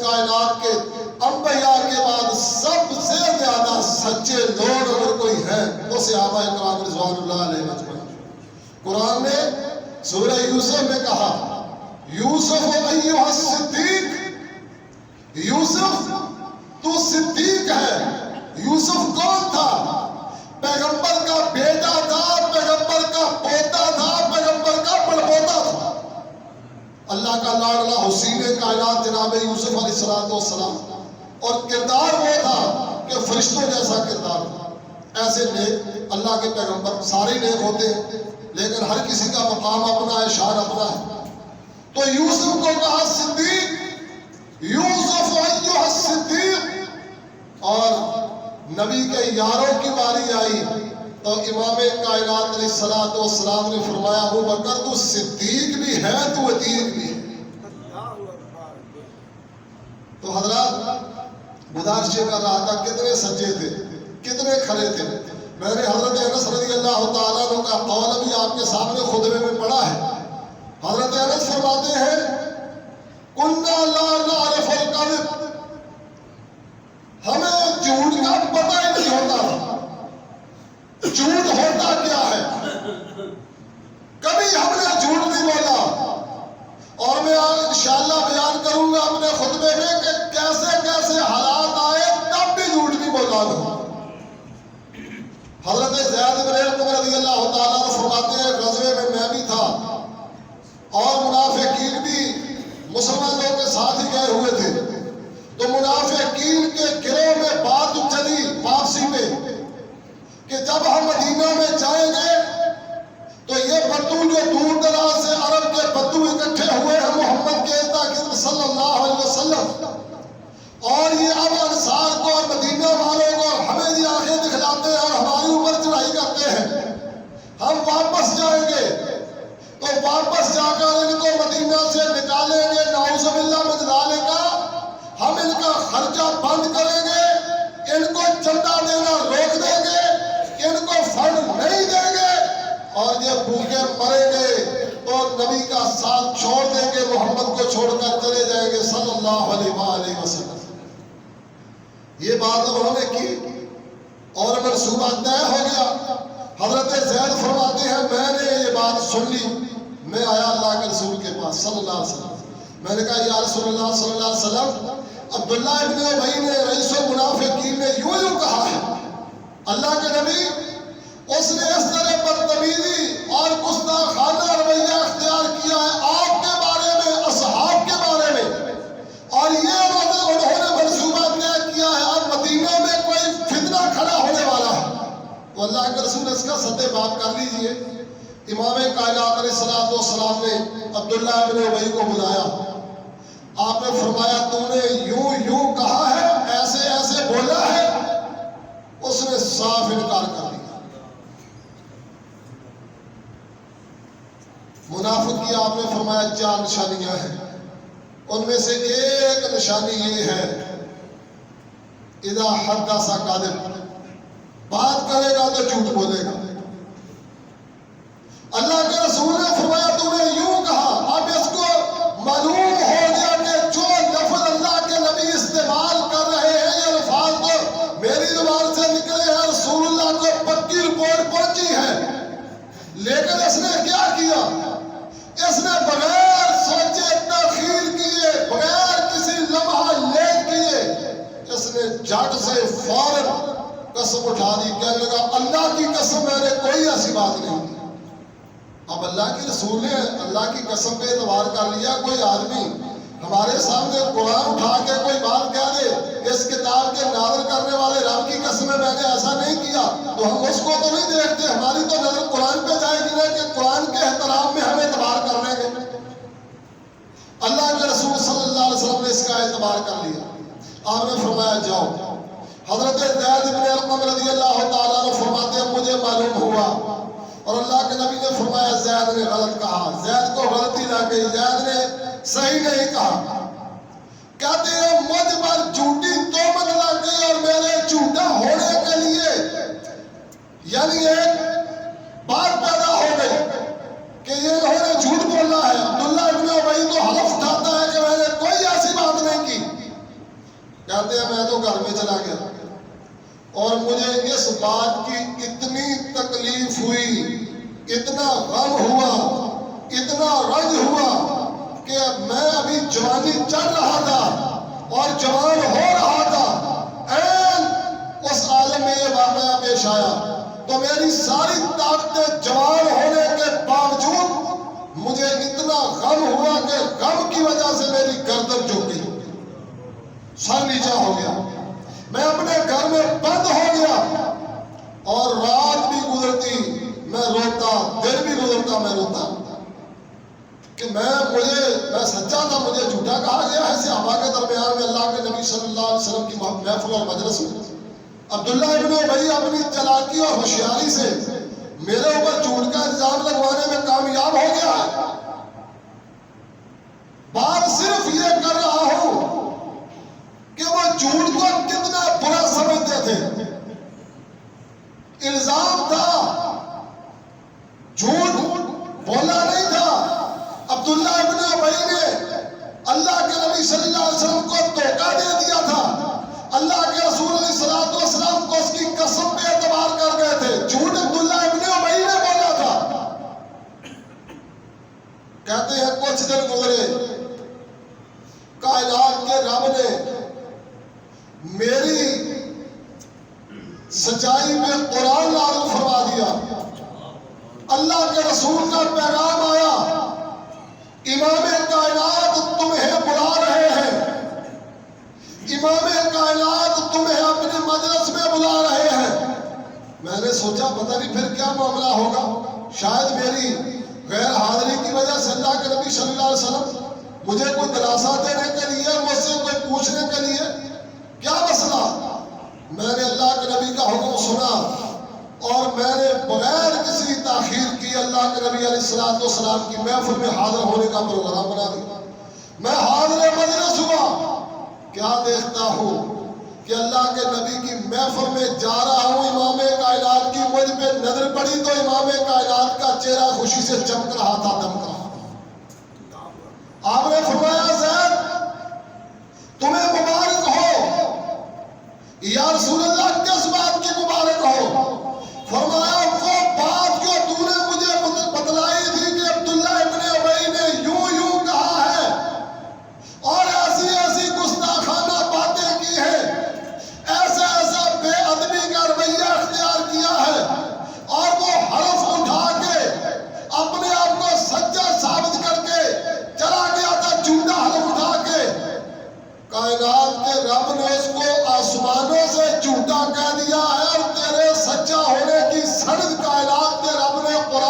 کائنات کے انبیاء کے بعد سب سے زیادہ سچے لوگ اگر کوئی ہیں تو صحابہ کرام رضوان اللہ علیہ اجمعین۔ قرآن نے سورہ یوسف میں کہا یوسف ایھا الصدیق، یوسف تو صدیق ہے۔ یوسف کون تھا؟ پیغمبر کا بیٹا تھا، پیغمبر کا پوتا تھا، پیغمبر کا پڑپوتا تھا۔ اللہ کا لاڈلا حسین کائنات جناب یوسف علیہ السلام، اور کردار وہ تھا کہ فرشتوں جیسا کردار تھا۔ ایسے نیک اللہ کے پیغمبر سارے نیک ہوتے ہیں لیکن ہر کسی کا مقام اپنا ہے، شان اپنا ہے۔ تو یوسف کو کہا صدیق، یوسف ایھا الصدیق، اور نبی کے یاروں کی باری آئی تو امام کائنات علیہ السلام نے فرمایا ابو بکر تو صدیق بھی ہے تو عتیق بھی ہے۔ تو حضرات گزارش کر رہا تھا کتنے سچے تھے، کتنے کھڑے تھے۔ میں نے حضرت انس رضی اللہ تعالیٰ عنہ کا قول بھی آپ کے سامنے خطبے میں پڑھا ہے۔ حضرت انس فرماتے ہیں کنا لا نعرف الکذب، ہمیں جھوٹ کا پتہ ہی نہیں ہوتا تھا، جھوٹ ہوتا کیا ہے، کبھی ہم نے جھوٹ نہیں بولا۔ اور میں انشاءاللہ بیان کروں گا اپنے خطبے میں کہ کیسے کیسے حالات آئے تب بھی جھوٹ نہیں بولا تھا۔ حضرت زید بن ارقم رضی اللہ تعالیٰ عنہ فرماتے ہیں غزوے میں میں بھی تھا اور منافقین بھی مسلمانوں کے ساتھ ہی گئے ہوئے تھے۔ تو منافقین کے گروہ میں بات چلی واپسی میں کہ جب ہم مدینہ میں جائیں گے تو یہ بدو جو دور دراز سے عرب کے بدو اکٹھے ہوئے ہیں محمد کے ارد صلی اللہ علیہ وسلم، اور یہ اب انصار کو اور مدینہ والوں کو ہمیں یہ آنکھیں دکھلاتے ہیں اور ہمارے اوپر چڑھائی کرتے ہیں، ہم واپس جائیں گے تو واپس جا کر ان کو مدینہ سے نکالیں گے، نعوذ باللہ من ذالک، ہم ان کا خرچہ بند کریں گے، ان کو چندہ دینا روک دیں گے، ان کو فنڈ نہیں دیں گے، اور یہ بھوکے مریں گے تو نبی کا ساتھ چھوڑ دیں گے، محمد کو چھوڑ کر چلے جائیں گے صلی اللہ علیہ وآلہ وسلم۔ یہ بات انہوں نے کی اور منصوبہ طے ہو گیا۔ حضرت زید فرماتے ہیں میں نے یہ بات سن لی، میں آیا اللہ کے رسول کے پاس صلی اللہ علیہ وسلم، میں نے کہا یا رسول اللہ صلی اللہ علیہ وسلم عبداللہ ابن ابی نے رئیس المنافقین نے یوں کہا ہے، اللہ کے نبی اس نے اس طرح بدتمیزی اور گستاخانہ رویہ اختیار کیا ہے آپ کے بارے میں، اصحاب کے بارے میں، اور یہ انہوں نے منصوبہ طے کیا ہے اب مدینہ میں کوئی فتنہ کھڑا ہونے والا ہے۔ تو اللہ کے رسول اس کا سطح بات کر لیجئے۔ امام کائنات علیہ السلام نے عبداللہ ابن ابی کو بلایا، آپ نے فرمایا تو نے یوں یوں کہا ہے، ایسے ایسے بولا ہے؟ اس نے صاف انکار کر دیا۔ منافق کی آپ نے فرمایا 4 نشانیاں ہیں، ان میں سے ایک نشانی یہ ہے اذا حدث کاذب، بات کرے گا تو جھوٹ بولے گا۔ اللہ کے رسول نے فرمایا تو نے یوں کہا، اب اس کو معلوم ہو گیا کہ جو لفظ اللہ کے نبی استعمال کر رہے ہیں یہ الفاظ تو میری زبان سے نکلے ہیں، رسول اللہ کو پکی رپورٹ پہنچی ہے، لیکن اس نے کیا کیا؟ اس نے بغیر سوچے تاخیر کیے، بغیر کسی لمحہ لیٹ کیے، اس نے جھٹ سے فوراً قسم اٹھا دی، کہنے لگا اللہ کی قسم میں نے کوئی ایسی بات نہیں کی۔ اب اللہ کے رسول نے اللہ کی قسم پہ اعتبار کر لیا، کوئی آدمی ہمارے سامنے قرآن اٹھا کے کوئی بات کہہ دے اس کتاب کے نازل کرنے والے رب کی قسم میں نے ایسا نہیں کیا، تو ہم اس کو تو نہیں دیکھتے، ہماری تو نظر قرآن پہ جائے گی نا کہ قرآن کے احترام میں ہم اعتبار کرنے گے۔ اللہ کے رسول صلی اللہ علیہ وسلم نے اس کا اعتبار کر لیا، آپ نے فرمایا جاؤ۔ حضرت زید بن ارقم رضی اللہ تعالیٰ عنہ فرماتے ہیں مجھے معلوم ہوا اور اللہ کے نبی نے فرمایا زید نے غلط کہا، زید کو غلطی لگ گئی، زید نے صحیح نہیں کہا۔ کہتے ہیں مجھ پر جھوٹی تہمت لگ گئی اور میرے جھوٹا ہونے کے لیے یعنی ایک بات پیدا ہو گئی کہ یہ انہوں نے جھوٹ بولا ہے۔ عبداللہ ابن ابی تو حلف اٹھاتا ہے کہ میں نے کوئی ایسی بات نہیں کی، کہتے ہیں میں تو گھر میں چلا گیا اور مجھے اس بات کی اتنی تکلیف ہوئی، اتنا غم ہوا، اتنا رنج ہوا کہ میں ابھی جوانی چڑھ رہا تھا اور جوان ہو رہا تھا، اس عالم میں یہ واقعہ پیش آیا تو میری ساری طاقتیں جوان ہونے کے باوجود مجھے اتنا غم ہوا کہ غم کی وجہ سے میری گردن جھک گئی، سر نیچا ہو گیا، میں اپنے گھر میں بند ہو گیا اور رات بھی گزرتی میں روتا، دن بھی گزرتا میں روتا کہ میں سچا تھا، مجھے جھوٹا کہا گیا ہے۔ صحابہ کے درمیان میں اللہ کے نبی صلی اللہ علیہ وسلم کی محفل اور مجلس میں عبداللہ ابن ابی اپنی چلاکی اور ہوشیاری سے میرے اوپر جھوٹ کا الزام لگوانے میں کامیاب ہو گیا ہے۔ بات صرف یہ کر رہا ہوں کہ وہ جھوٹ کو کتنا برا سمجھتے تھے۔ الزام تھا، جھوٹ بولا نہیں تھا۔ عبداللہ ابن ابی نے اللہ کے نبی صلی اللہ علیہ وسلم کو دھوکہ دے دیا تھا، اللہ کے رسول علیہ الصلوۃ والسلام کو اس کی قسم پہ اعتبار کر گئے تھے، جھوٹ عبداللہ ابن ابی نے بولا تھا۔ کہتے ہیں کچھ دن گزرے، کائنات کے رب نے میری سچائی پہ قرآن نازل فرما دیا، اللہ کے رسول کا پیغام آیا، امام کائنات تمہیں بلا رہے ہیں، امام کائنات تمہیں اپنے مجلس میں بلا رہے ہیں۔ میں نے سوچا پتہ نہیں پھر کیا معاملہ ہوگا، شاید میری غیر حاضری کی وجہ سے اللہ کے نبی صلی اللہ علیہ وسلم مجھے کوئی دلاسا دینے کے لیے، مجھ سے کوئی پوچھنے کے لیے، کیا مسئلہ؟ میں نے اللہ کے نبی کا حکم سنا اور میں نے بغیر کسی تاخیر کی اللہ کے نبی علیہ الصلوۃ والسلام کی محفل میں حاضر ہونے کا پروگرام بنا دیا۔ میں حاضر مجلس ہوا، کیا دیکھتا ہوں کہ اللہ کے نبی کی محفل میں جا رہا ہوں، امام کائنات کی مجھ پہ نظر پڑی تو امام کائنات کا چہرہ خوشی سے چمک رہا تھا، دمک رہا تھا۔ آپ نے فرمایا زید تمہیں مبارک ہو۔ یا رسول اللہ کس بات کی مبارک ہو؟ فرمایا وہ بات جو تو نے مجھے بتلائی تھی کہ عبداللہ ابن ابی نے یوں کہا ہے اور ایسی گستاخانہ باتیں کی ہیں، ایسا بے ادبی کا رویہ اختیار کیا ہے، اور وہ حرف اٹھا کے اپنے آپ کو سچا ثابت کر کے چلا گیا تھا، جھوٹا حرف اٹھا کے۔ کائنات کے رب نے اس کو آسمانوں سے جھوٹا کہہ دیا ہے، اور تیرے سچا ہونے کی سند کائنات کے رب نے قرآن